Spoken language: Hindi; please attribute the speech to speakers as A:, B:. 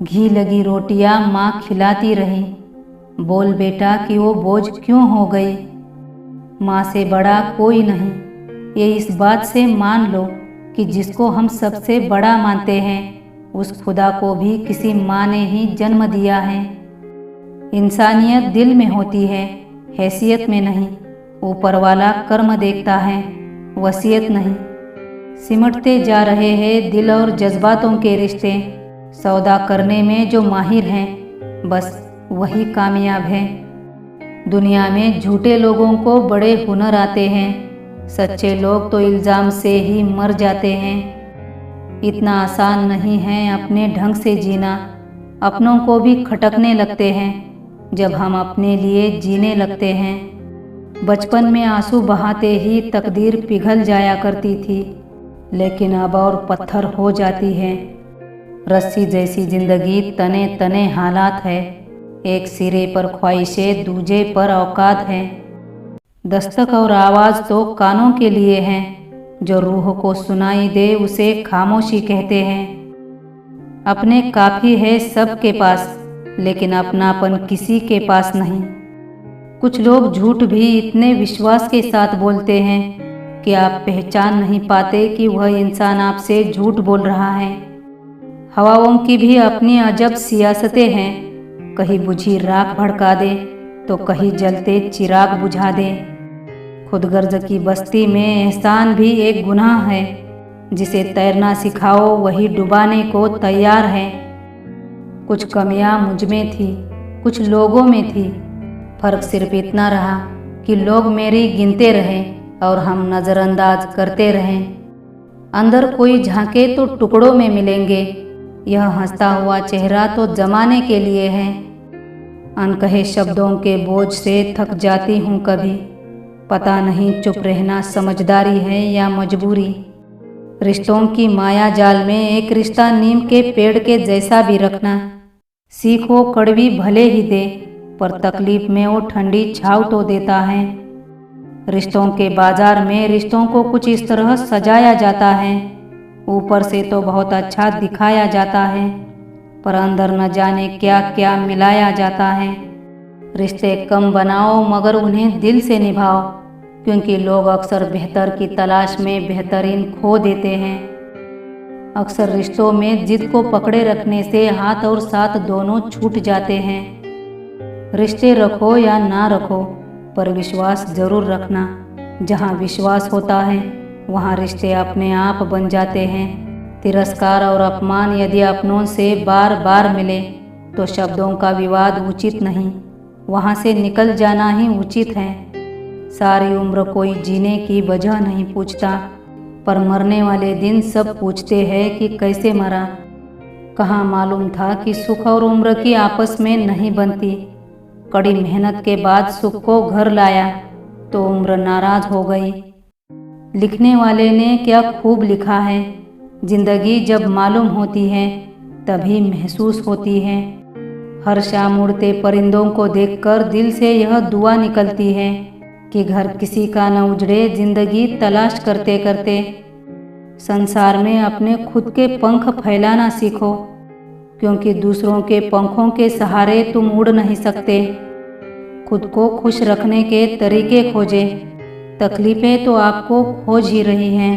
A: घी लगी रोटियां माँ खिलाती रही। बोल बेटा कि वो बोझ क्यों हो गई। माँ से बड़ा कोई नहीं, ये इस बात से मान लो कि जिसको हम सबसे बड़ा मानते हैं उस खुदा को भी किसी माँ ने ही जन्म दिया है। इंसानियत दिल में होती है, हैसियत में नहीं। ऊपर वाला कर्म देखता है, वसीयत नहीं। सिमटते जा रहे हैं दिल और जज्बातों के रिश्ते। सौदा करने में जो माहिर हैं बस वही कामयाब हैं। दुनिया में झूठे लोगों को बड़े हुनर आते हैं, सच्चे लोग तो इल्ज़ाम से ही मर जाते हैं। इतना आसान नहीं है अपने ढंग से जीना। अपनों को भी खटकने लगते हैं जब हम अपने लिए जीने लगते हैं। बचपन में आंसू बहाते ही तकदीर पिघल जाया करती थी, लेकिन अब और पत्थर हो जाती है। रस्सी जैसी जिंदगी तने तने हालात है। एक सिरे पर ख्वाहिशें दूजे पर औकात है। दस्तक और आवाज़ तो कानों के लिए हैं, जो रूह को सुनाई दे उसे खामोशी कहते हैं। अपने काफ़ी है सबके पास, लेकिन अपनापन किसी के पास नहीं। कुछ लोग झूठ भी इतने विश्वास के साथ बोलते हैं कि आप पहचान नहीं पाते कि वह इंसान आपसे झूठ बोल रहा है। हवाओं की भी अपनी अजब सियासतें हैं, कहीं बुझी राख भड़का दे तो कहीं जलते चिराग बुझा दे। खुदगर्ज की बस्ती में एहसान भी एक गुनाह है। जिसे तैरना सिखाओ वही डुबाने को तैयार है। कुछ कमियां मुझ में थी, कुछ लोगों में थी। फर्क सिर्फ इतना रहा कि लोग मेरी गिनते रहे और हम नज़रअंदाज करते रहें। अंदर कोई झांके तो टुकड़ों में मिलेंगे। यह हंसता हुआ चेहरा तो जमाने के लिए है। अनकहे शब्दों के बोझ से थक जाती हूँ कभी। पता नहीं चुप रहना समझदारी है या मजबूरी। रिश्तों की माया जाल में एक रिश्ता नीम के पेड़ के जैसा भी रखना। सीखो कड़वी भले ही दे, पर तकलीफ में वो ठंडी छाव तो देता है। रिश्तों के बाजार में रिश्तों को कुछ इस तरह सजाया जाता है। ऊपर से तो बहुत अच्छा दिखाया जाता है, पर अंदर न जाने क्या क्या मिलाया जाता है। रिश्ते कम बनाओ मगर उन्हें दिल से निभाओ, क्योंकि लोग अक्सर बेहतर की तलाश में बेहतरीन खो देते हैं। अक्सर रिश्तों में जिद को पकड़े रखने से हाथ और साथ दोनों छूट जाते हैं। रिश्ते रखो या ना रखो, पर विश्वास जरूर रखना। जहाँ विश्वास होता है वहाँ रिश्ते अपने आप बन जाते हैं। तिरस्कार और अपमान यदि अपनों से बार बार मिले तो शब्दों का विवाद उचित नहीं, वहाँ से निकल जाना ही उचित है। सारी उम्र कोई जीने की वजह नहीं पूछता, पर मरने वाले दिन सब पूछते हैं कि कैसे मरा। कहाँ मालूम था कि सुख और उम्र की आपस में नहीं बनती। कड़ी मेहनत के बाद सुख को घर लाया तो उम्र नाराज हो गई। लिखने वाले ने क्या खूब लिखा है, जिंदगी जब मालूम होती है तभी महसूस होती है। हर शाम उड़ते परिंदों को देखकर दिल से यह दुआ निकलती है कि घर किसी का न उजड़े जिंदगी तलाश करते करते। संसार में अपने खुद के पंख फैलाना सीखो, क्योंकि दूसरों के पंखों के सहारे तुम उड़ नहीं सकते। खुद को खुश रखने के तरीके खोजें, तकलीफ़ें तो आपको खोज ही रही हैं।